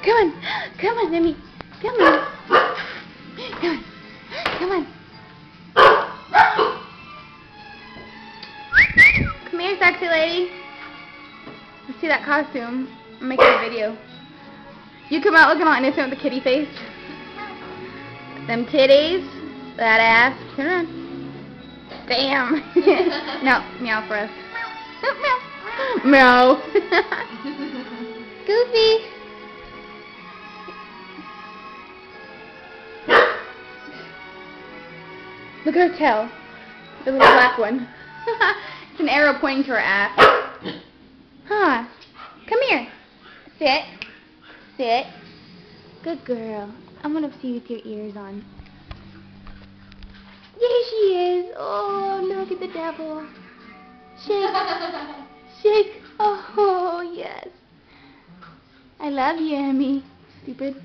Come on. Come on, Emmy. Come on. Come on. Come on. Come here, sexy lady. Let's see that costume. I'm making a video. You come out looking all innocent with the kitty face. Them titties. That ass. Turn around. Damn. No, meow for us. Meow. Meow. Goofy. Look at her tail. The little black one. It's an arrow pointing to her ass. Huh. Come here. Sit. Sit. Good girl. I'm going to see you with your ears on. There she is. Oh, look at the devil. Shake. Shake. Oh, yes. I love you, Emmy. Stupid.